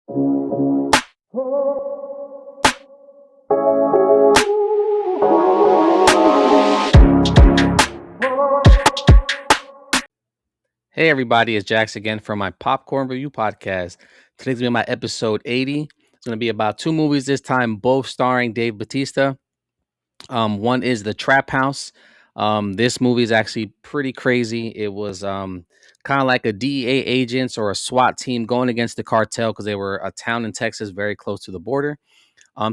Hey everybody, it's Jax again from my Popcorn Review Podcast. Today's gonna be my episode 80. It's gonna be about two movies this time, both starring Dave Bautista. One is The Trap House. This movie is actually pretty crazy. It was kind of like a DEA agents or a SWAT team going against the cartel because they were a town in Texas very close to the border.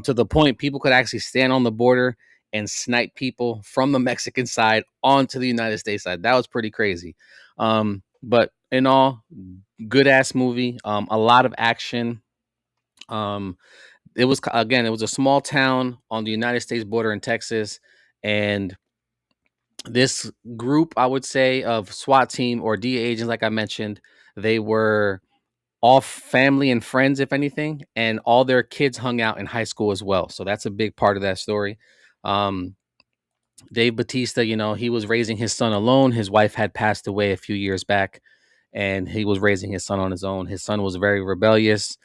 To the point people could actually stand on the border and snipe people from the Mexican side onto the United States side. That was pretty crazy. But in all, good ass movie. A lot of action. Um, it was a small town on the United States border in Texas, and this group, I would say, of SWAT team or DEA agents, like I mentioned, they were all family and friends, if anything, and all their kids hung out in high school as well. So that's a big part of that story. Um, Dave Batista, he was raising his son alone. His wife had passed away a few years back, and he was raising his son on his own. His son was very rebellious.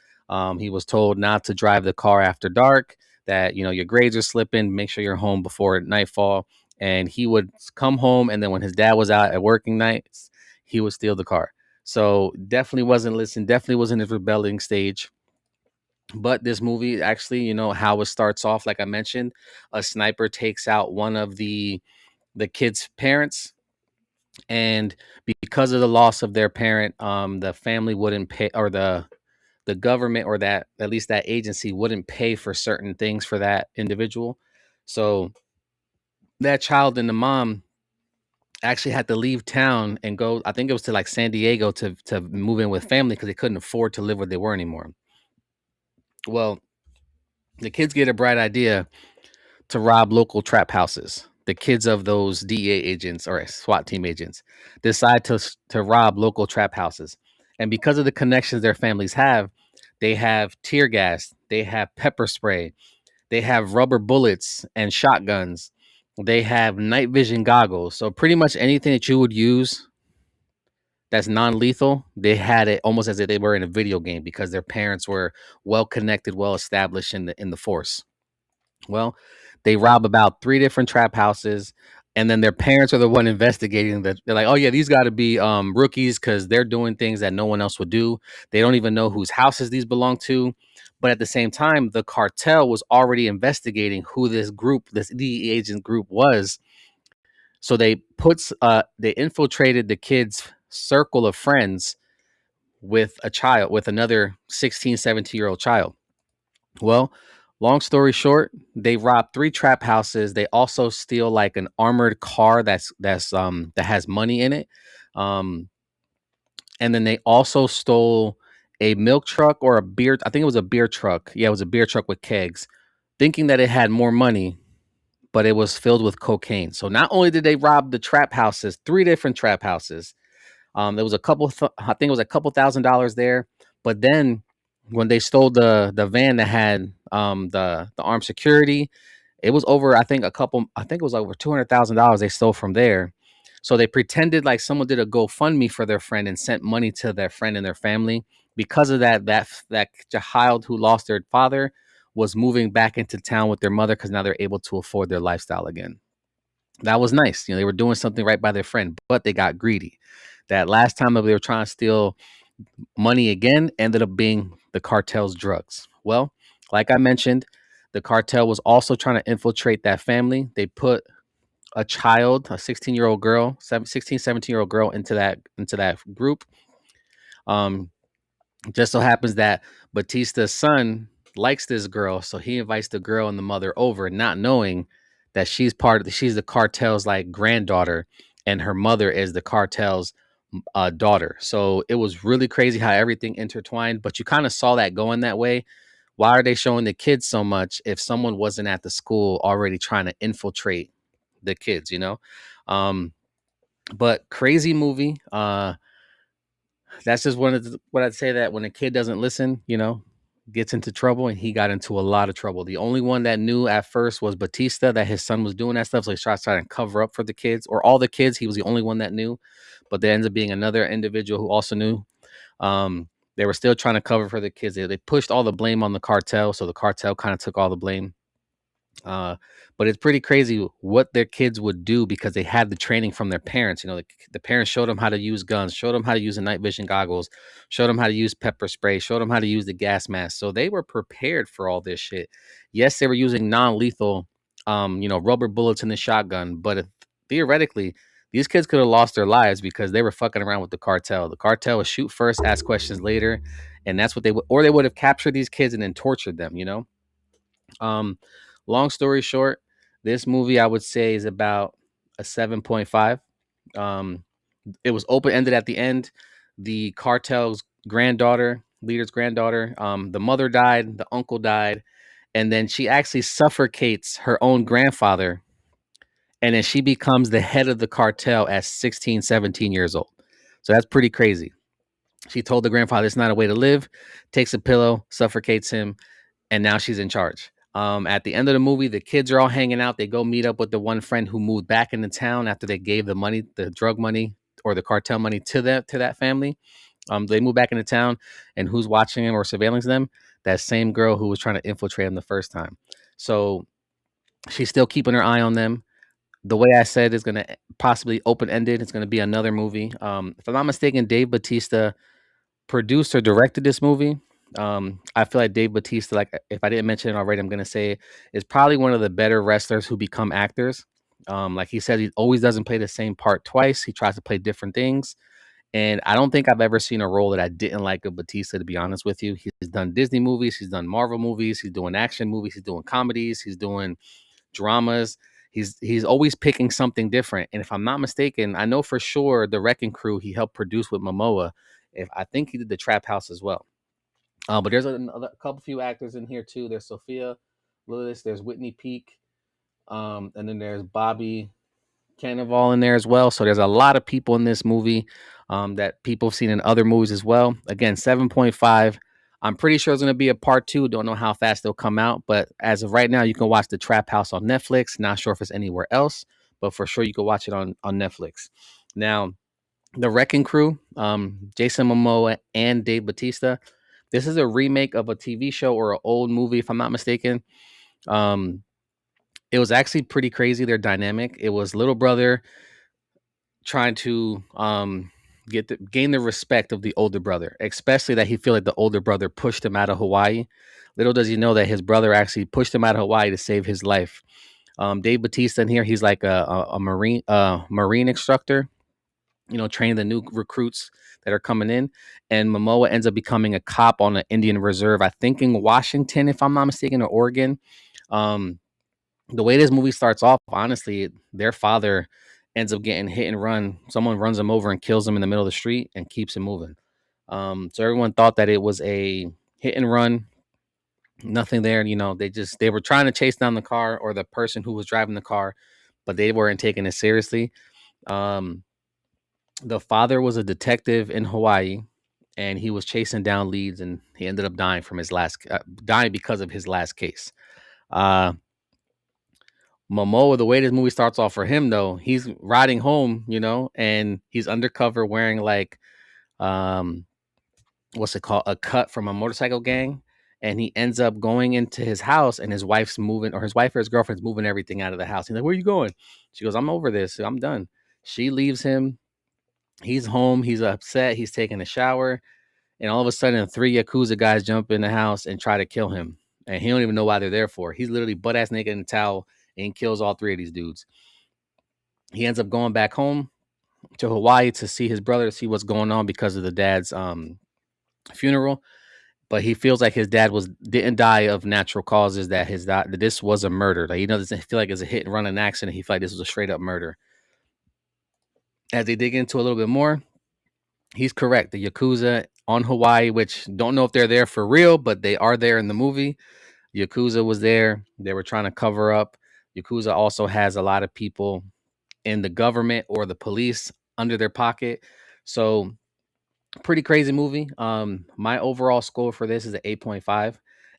He was told not to drive the car after dark, that, your grades are slipping, make sure you're home before nightfall. And he would come home, and then when his dad was out at working nights, he would steal the car. So definitely wasn't listening, definitely was in his rebelling stage. But this movie actually, how it starts off, like I mentioned, a sniper takes out one of the kids' parents, and because of the loss of their parent, the family wouldn't pay, or the government, or that, at least that agency, wouldn't pay for certain things for that individual. So that child and the mom actually had to leave town and go, I think it was to like San Diego, to move in with family because they couldn't afford to live where they were anymore. Well, the kids get a bright idea to rob local trap houses. The kids of those DEA agents or SWAT team agents decide to rob local trap houses. And because of the connections their families have, they have tear gas, they have pepper spray, they have rubber bullets and shotguns, they have night vision goggles. So pretty much anything that you would use that's non-lethal, they had it almost as if they were in a video game because their parents were well connected, well established in the force. Well, they rob about three different trap houses, and then their parents are the one investigating that. They're like, "Oh yeah, these got to be rookies because they're doing things that no one else would do." They don't even know whose houses these belong to. But at the same time, the cartel was already investigating who this group, this DE agent group, was. So they infiltrated the kids' circle of friends with a child, with another 16, 17-year-old child. Well, long story short, they robbed three trap houses. They also steal like an armored car that has money in it. Um, and then they also stole a milk truck or a beer. I think it was a beer truck. Yeah, it was a beer truck with kegs, thinking that it had more money, but it was filled with cocaine. So not only did they rob the trap houses, three different trap houses, there was I think it was a couple $1,000s there. But then when they stole the van that had the armed security, it was over. I think it was over $200,000 they stole from there. So they pretended like someone did a GoFundMe for their friend and sent money to their friend and their family. Because of that child who lost their father was moving back into town with their mother because now they're able to afford their lifestyle again. That was nice. They were doing something right by their friend, but they got greedy. That last time that they were trying to steal money again ended up being the cartel's drugs. Well, like I mentioned, the cartel was also trying to infiltrate that family. They put a child, a 16-year-old girl, 16, 17-year-old girl into that group. Um, just so happens that Batista's son likes this girl, so he invites the girl and the mother over, not knowing that she's the cartel's like granddaughter, and her mother is the cartel's daughter. So it was really crazy how everything intertwined. But you kind of saw that going that way. Why are they showing the kids so much if someone wasn't at the school already trying to infiltrate the kids? Um, but crazy movie. That's just what I'd say, that when a kid doesn't listen, gets into trouble, and he got into a lot of trouble. The only one that knew at first was Batista that his son was doing that stuff. So he starts trying to cover up for the kids, or all the kids. He was the only one that knew, but there ends up being another individual who also knew. Um, They were still trying to cover for the kids. They pushed all the blame on the cartel, so the cartel kind of took all the blame. Uh, but it's pretty crazy what their kids would do because they had the training from their parents. The parents showed them how to use guns, showed them how to use the night vision goggles, showed them how to use pepper spray, showed them how to use the gas mask. So they were prepared for all this shit. Yes, they were using non-lethal, rubber bullets in the shotgun, but theoretically, these kids could have lost their lives because they were fucking around with the cartel. The cartel would shoot first, ask questions later, and that's what they would, or they would have captured these kids and then tortured them. Um, Long story short, this movie I would say is about a 7.5. Um, it was open ended at the end. The cartel's leader's granddaughter, the mother died, the uncle died, and then she actually suffocates her own grandfather, and then she becomes the head of the cartel at 16, 17 years old. So that's pretty crazy. She told the grandfather it's not a way to live, takes a pillow, suffocates him, and now she's in charge. At the end of the movie, the kids are all hanging out. They go meet up with the one friend who moved back into town after they gave the money, the drug money or the cartel money to that family. They move back into town, and who's watching them or surveilling them? That same girl who was trying to infiltrate them the first time. So she's still keeping her eye on them. The way I said is going to possibly open ended. It's going to be another movie. If I'm not mistaken, Dave Bautista produced or directed this movie. I feel like Dave Bautista, like if I didn't mention it already, I'm gonna say is probably one of the better wrestlers who become actors. Like he said, he always doesn't play the same part twice. He tries to play different things. And I don't think I've ever seen a role that I didn't like of Batista, to be honest with you. He's done Disney movies, he's done Marvel movies, he's doing action movies, he's doing comedies, he's doing dramas. He's always picking something different. And if I'm not mistaken, I know for sure the Wrecking Crew he helped produce with Momoa. If I think he did the Trap House as well. But there's a couple few actors in here too. There's Sophia Lillis, there's Whitney Peak, and then there's Bobby Cannavale in there as well. So there's a lot of people in this movie that people have seen in other movies as well. Again, 7.5. I'm pretty sure it's going to be a part two. Don't know how fast they'll come out, but as of right now, you can watch the Trap House on Netflix. Not sure if it's anywhere else, but for sure you can watch it on Netflix. Now, the Wrecking Crew, Jason Momoa and Dave Bautista. This is a remake of a TV show or an old movie, if I'm not mistaken. Um, it was actually pretty crazy. Their dynamic. It was little brother trying to gain the respect of the older brother, especially that he feel like the older brother pushed him out of Hawaii. Little does he know that his brother actually pushed him out of Hawaii to save his life. Dave Bautista in here, he's like a marine instructor, training the new recruits that are coming in. And Momoa ends up becoming a cop on an Indian reserve, I think in Washington, if I'm not mistaken, or Oregon. Um, the way this movie starts off, honestly, their father ends up getting hit and run. Someone runs him over and kills him in the middle of the street and keeps him moving. So everyone thought that it was a hit and run. Nothing there. They were trying to chase down the car or the person who was driving the car, but they weren't taking it seriously. Um, the father was a detective in Hawaii, and he was chasing down leads, and he ended up dying because of his last case. Uh, Momoa, the way this movie starts off for him, though, he's riding home, and he's undercover wearing like, um, what's it called, a cut from a motorcycle gang, and he ends up going into his house, and his wife's moving, or his wife or his girlfriend's moving everything out of the house. He's like, "Where are you going?" She goes, "I'm over this. I'm done." She leaves him. He's home. He's upset. He's taking a shower. And all of a sudden, three Yakuza guys jump in the house and try to kill him. And he don't even know why they're there for. He's literally butt ass naked in a towel and kills all three of these dudes. He ends up going back home to Hawaii to see his brother, to see what's going on because of the dad's funeral. But he feels like his dad didn't die of natural causes. That this was a murder. Like, he doesn't feel like it's a hit and run, an accident. He feel like this was a straight up murder. As they dig into a little bit more, he's correct. The Yakuza on Hawaii, which don't know if they're there for real, but they are there in the movie. Yakuza was there. They were trying to cover up. Yakuza also has a lot of people in the government or the police under their pocket. So pretty crazy movie. My overall score for this is an 8.5.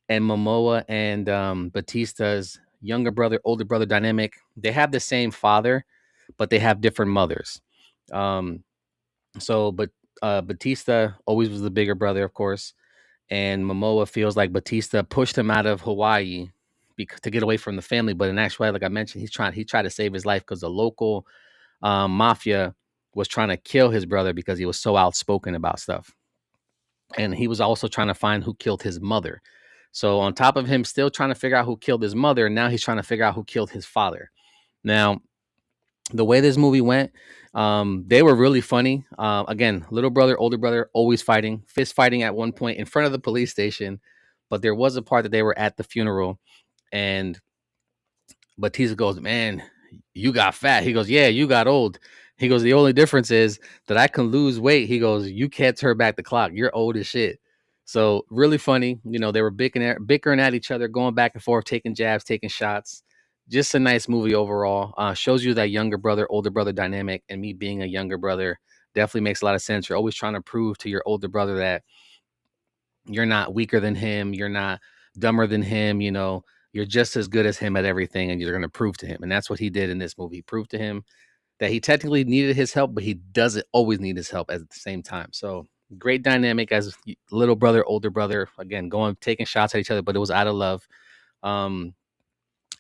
And Momoa and Batista's younger brother, older brother dynamic, they have the same father, but they have different mothers. Um, but Batista always was the bigger brother, of course, and Momoa feels like Batista pushed him out of Hawaii to get away from the family. But in actuality, like I mentioned, he tried to save his life because the local mafia was trying to kill his brother because he was so outspoken about stuff, and he was also trying to find who killed his mother. So on top of him still trying to figure out who killed his mother, now he's trying to figure out who killed his father. Now, the way this movie went, they were really funny. Again, little brother, older brother, always fighting, fist fighting at one point in front of the police station. But there was a part that they were at the funeral, and Batista goes, "Man, you got fat." He goes, "Yeah, you got old." He goes, "The only difference is that I can lose weight." He goes, "You can't turn back the clock. You're old as shit." So really funny. They were bickering at each other, going back and forth, taking jabs, taking shots. Just a nice movie overall. Shows you that younger brother, older brother dynamic, and me being a younger brother definitely makes a lot of sense. You're always trying to prove to your older brother that you're not weaker than him, you're not dumber than him, you're just as good as him at everything, and you're going to prove to him. And that's what he did in this movie. He proved to him that he technically needed his help, but he doesn't always need his help at the same time. So great dynamic as little brother, older brother, again, going, taking shots at each other, but it was out of love. Um,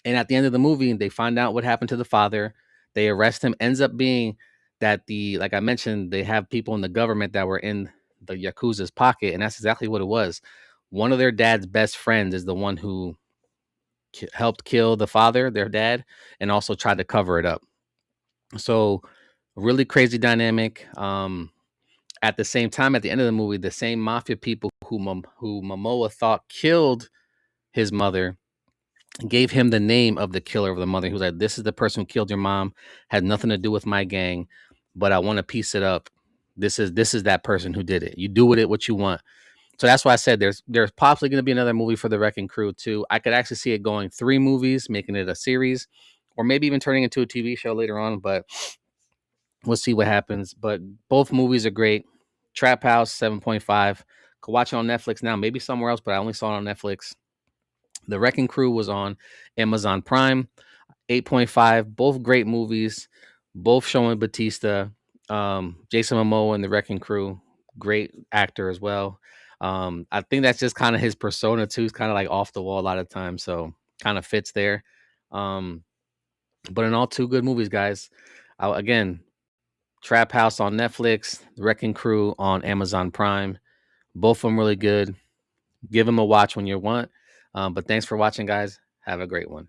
and at the end of the movie, they find out what happened to the father. They arrest him. Ends up being that like I mentioned, they have people in the government that were in the Yakuza's pocket. And that's exactly what it was. One of their dad's best friends is the one who helped kill the father, their dad, and also tried to cover it up. So really crazy dynamic. At the same time, at the end of the movie, the same mafia people who Momoa thought killed his mother gave him the name of the killer of the mother. He was like, "This is the person who killed your mom. Had nothing to do with my gang, but I want to piece it up. This is that person who did it. You do with it what you want." So that's why I said there's possibly going to be another movie for the Wrecking Crew too. I could actually see it going 3 movies, making it a series, or maybe even turning into a TV show later on. But we'll see what happens. But both movies are great. Trap House 7.5. Could watch it on Netflix now, maybe somewhere else, but I only saw it on Netflix. The Wrecking Crew was on Amazon Prime, 8.5. Both great movies, both showing Batista. Jason Momoa and the Wrecking Crew, great actor as well. I think that's just kind of his persona too. He's kind of like off the wall a lot of times, so kind of fits there. Um, but in all, 2 good movies, guys. Again, Trap House on Netflix, The Wrecking Crew on Amazon Prime. Both of them really good. Give them a watch when you want. But thanks for watching, guys. Have a great one.